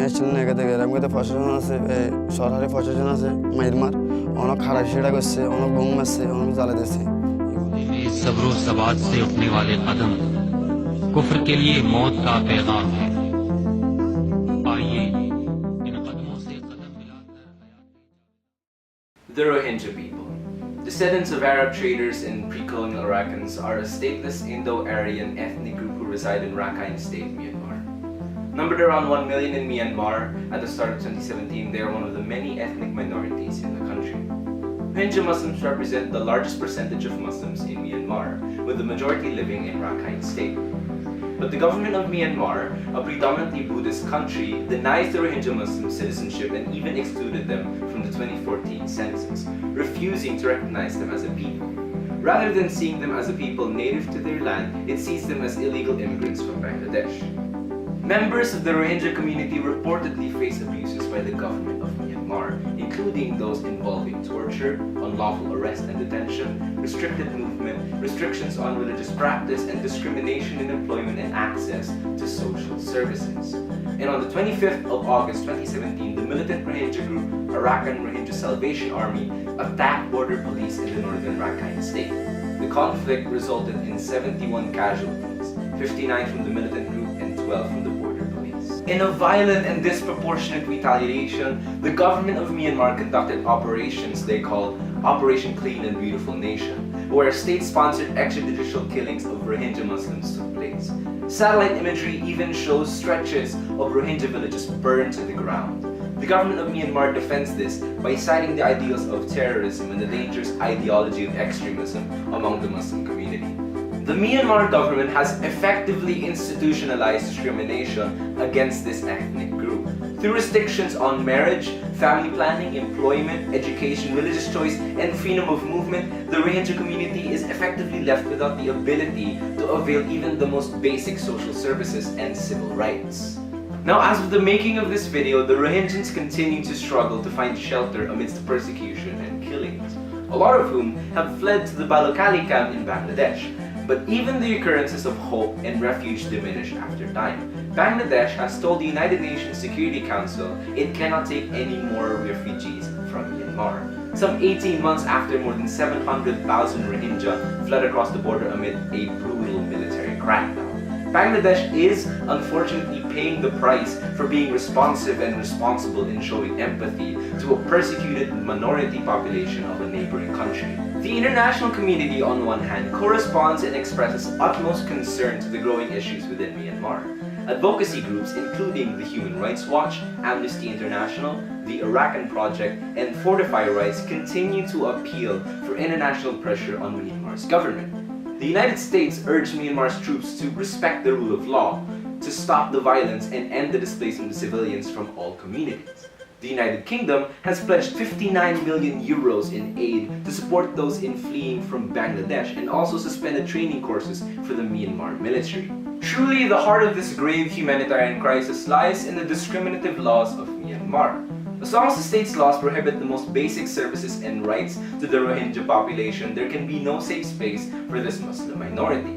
National নেগাতে গেলাম কিন্তু প্রশাসন আছে সরকারি প্রশাসন আছে মাইরমার অনেক খারাপ সেটা করছে অনেক বোম মারছে অনেক জ্বালা দিয়েছে सब्र सबात से उठने वाले कदम कुफ्र के लिए मौत का पैगाम है। आइए इन कदमों से कदम मिलाकर The Rohingya people, descendants of Arab traders and pre-colonial Arakkans, are a stateless Indo-Aryan ethnic group who reside in Rakhine State, Myanmar. Numbered around 1 million in Myanmar at the start of 2017, they are one of the many ethnic minorities in the country. Rohingya Muslims represent the largest percentage of Muslims in Myanmar, with the majority living in Rakhine State. But the government of Myanmar, a predominantly Buddhist country, denies the Rohingya Muslims citizenship and even excluded them from the 2014 census, refusing to recognize them as a people. Rather than seeing them as a people native to their land, it sees them as illegal immigrants from Bangladesh. Members of the Rohingya community reportedly face abuses by the government of Myanmar, including those involving torture, unlawful arrest and detention, restricted movement, restrictions on religious practice, and discrimination in employment and access to social services. And on the 25th of August 2017, the militant Rohingya group Arakan Rohingya Salvation Army attacked border police in the northern Rakhine State. The conflict resulted in 71 casualties, 59 from the militant group and 12 from the border police. In a violent and disproportionate retaliation, the government of Myanmar conducted operations they called Operation Clean and Beautiful Nation, where state-sponsored extrajudicial killings of Rohingya Muslims took place. Satellite imagery even shows stretches of Rohingya villages burned to the ground. The government of Myanmar defends this by citing the ideals of terrorism and the dangerous ideology of extremism among the Muslim community. The Myanmar government has effectively institutionalized discrimination against this ethnic group. Through restrictions on marriage, family planning, employment, education, religious choice, and freedom of movement, the Rohingya community is effectively left without the ability to avail even the most basic social services and civil rights. Now, as of the making of this video, the Rohingyans continue to struggle to find shelter amidst the persecution and killings, a lot of whom have fled to the Balokali camp in Bangladesh. But even the occurrences of hope and refuge diminish after time. Bangladesh has told the United Nations Security Council it cannot take any more refugees from Myanmar. Some 18 months after more than 700,000 Rohingya fled across the border amid a brutal military crackdown. Bangladesh is unfortunately paying the price for being responsive and responsible in showing empathy to a persecuted minority population of a neighboring country. The international community, on one hand, corresponds and expresses utmost concern to the growing issues within Myanmar. Advocacy groups including the Human Rights Watch, Amnesty International, the Arakan Project, and Fortify Rights continue to appeal for international pressure on Myanmar's government. The United States urged Myanmar's troops to respect the rule of law, to stop the violence and end the displacement of civilians from all communities. The United Kingdom has pledged 59 million euros in aid to support those in fleeing from Bangladesh and also suspended training courses for the Myanmar military. Truly, the heart of this grave humanitarian crisis lies in the discriminative laws of Myanmar. As long as the state's laws prohibit the most basic services and rights to the Rohingya population, there can be no safe space for this Muslim minority.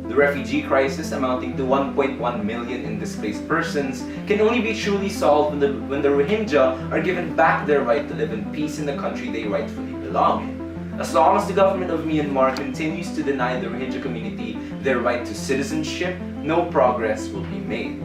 The refugee crisis, amounting to 1.1 million in displaced persons, can only be truly solved when the Rohingya are given back their right to live in peace in the country they rightfully belong in. As long as the government of Myanmar continues to deny the Rohingya community their right to citizenship, no progress will be made.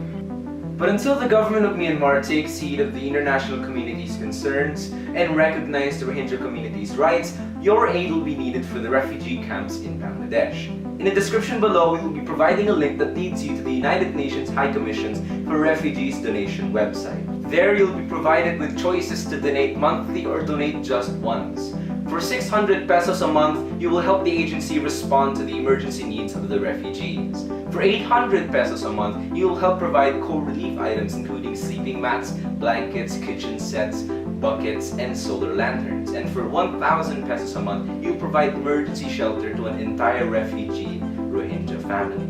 But until the government of Myanmar takes heed of the international community's concerns and recognize the Rohingya community's rights, your aid will be needed for the refugee camps in Bangladesh. In the description below, we will be providing a link that leads you to the United Nations High Commission's for Refugees donation website. There you'll be provided with choices to donate monthly or donate just once. For 600 pesos a month, you will help the agency respond to the emergency needs of the refugees. For 800 pesos a month, you will help provide co-relief items including sleeping mats, blankets, kitchen sets, buckets, and solar lanterns. And for 1,000 pesos a month, you provide emergency shelter to an entire refugee Rohingya family.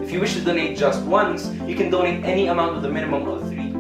If you wish to donate just once, you can donate any amount with a minimum of 3